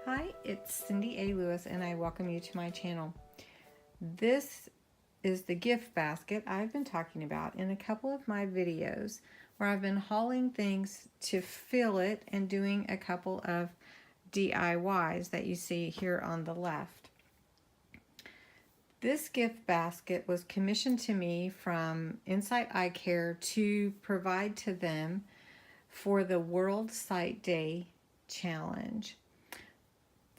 Hi, it's Cindy A. Lewis and I welcome you to my channel. This is the gift basket I've been talking about in a couple of my videos where I've been hauling things to fill it and doing a couple of DIYs that you see here on the left. This gift basket was commissioned to me from Insight Eye Care to provide to them for the World Sight Day Challenge.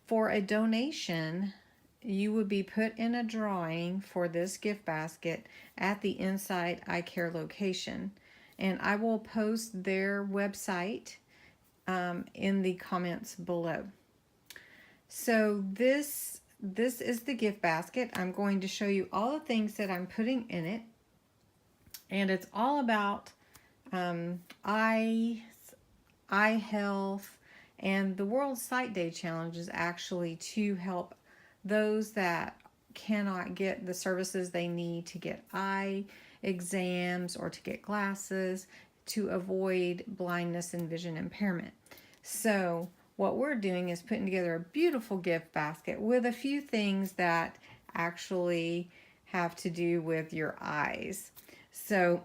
For a donation, you would be put in a drawing for this gift basket at the Insight Eye Care location. And I will post their website in the comments below. So this is the gift basket. I'm going to show you all the things that I'm putting in it. And it's all about eye health. And the World Sight Day Challenge is actually to help those that cannot get the services they need to get eye exams or to get glasses to avoid blindness and vision impairment. So what we're doing is putting together a beautiful gift basket with a few things that actually have to do with your eyes. So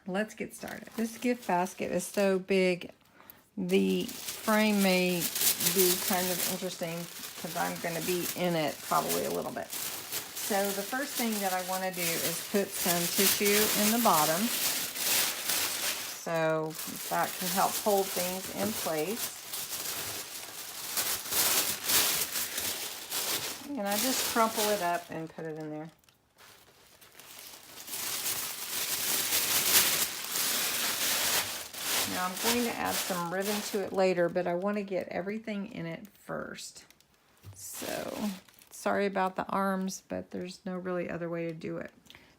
let's get started. This gift basket is so big. The frame may be kind of interesting because I'm going to be in it probably a little bit. So the first thing that I want to do is put some tissue in the bottom so that can help hold things in place. And I just crumple it up and put it in there. Now I'm going to add some ribbon to it later, but I want to get everything in it first. So, sorry about the arms, but there's no really other way to do it.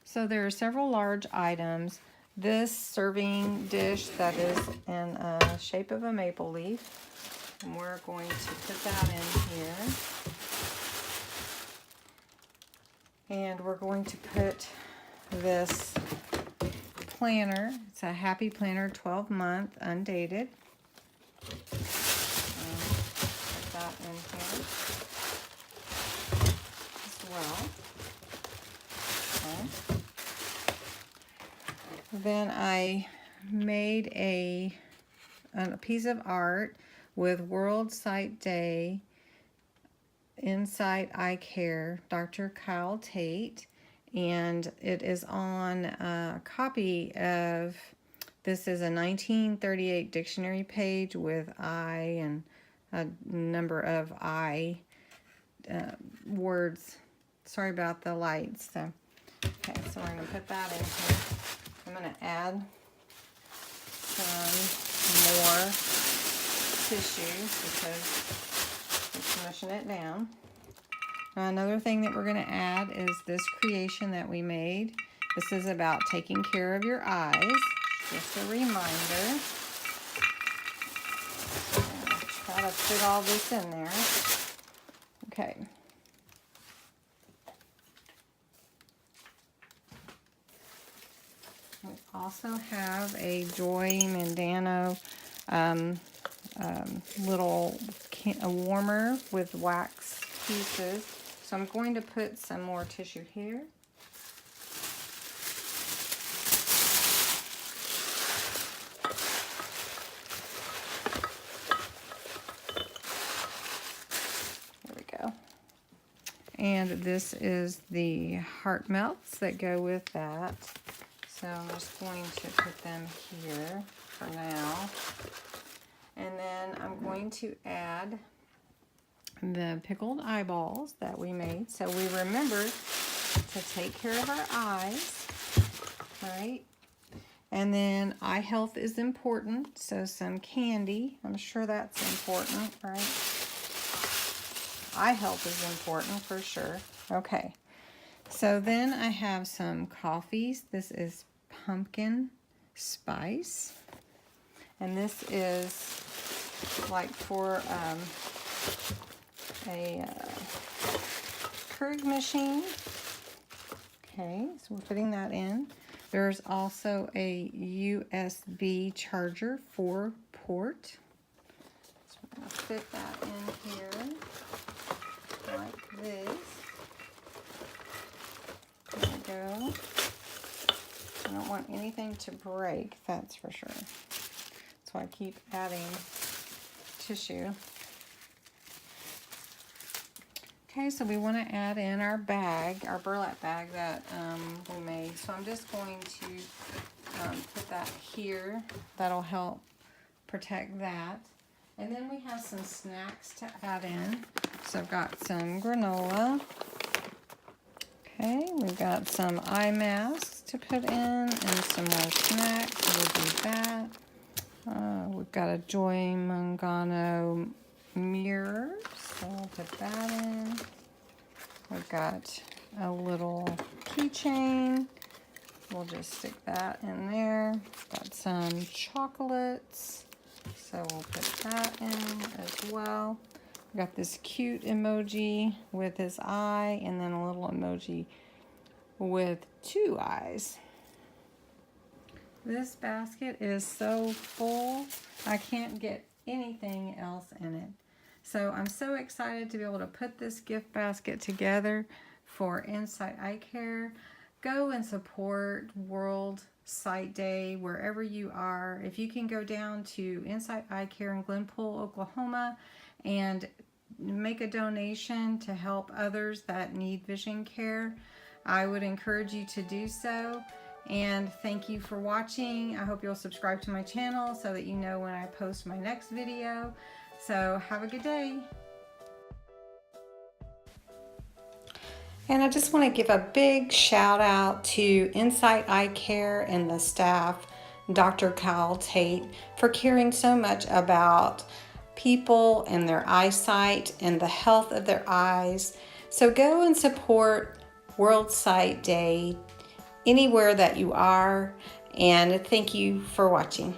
So there are several large items. This serving dish that is in a shape of a maple leaf. And we're going to put that in here. And we're going to put this planner. It's a Happy Planner 12-month undated. Put that in here as well. Okay. Then I made a piece of art with World Sight Day, Insight Eye Care, Dr. Kyle Tate. And it is on a copy of, this is a 1938 dictionary page with eye and a number of eye words. Sorry about the lights. So, okay, so we're going to put that in here. I'm going to add some more tissue because we're smushing it down. Now, another thing that we're going to add is this creation that we made. This is about taking care of your eyes. Just a reminder. Try to fit all this in there. Okay. We also have a Joy Mandano little warmer with wax pieces. So I'm going to put some more tissue here. There we go. And this is the heart melts that go with that. So I'm just going to put them here for now. And then I'm going to add the pickled eyeballs that we made. So we remember to take care of our eyes, right? And then eye health is important. So some candy, I'm sure that's important, right? Eye health is important for sure. Okay. So then I have some coffees. This is pumpkin spice. And this is like for a Keurig machine. Okay, so we're putting that in. There's also a USB charger 4-port. So I'll fit that in here like this. There we go. I don't want anything to break, that's for sure. That's why I keep adding tissue. Okay, so we want to add in our bag, our burlap bag that we made. So I'm just going to put that here. That'll help protect that. And then we have some snacks to add in. So I've got some granola. Okay, we've got some eye masks to put in and some more snacks. We'll do that. We've got a Joy Mangano mirror, so we'll put that in. We've got a little keychain. We'll just stick that in there. Got some chocolates, so we'll put that in as well. We've got this cute emoji with his eye, and then a little emoji with 2 eyes. This basket is so full, I can't get anything else in it. So I'm so excited to be able to put this gift basket together for Insight Eye Care. Go and support World Sight Day wherever you are. If you can go down to Insight Eye Care in Glenpool, Oklahoma, and make a donation to help others that need vision care, I would encourage you to do so. And thank you for watching. I hope you'll subscribe to my channel so that you know when I post my next video. So have a good day. And I just want to give a big shout out to Insight Eye Care and the staff, Dr. Kyle Tate, for caring so much about people and their eyesight and the health of their eyes. So go and support World Sight Day anywhere that you are, and thank you for watching.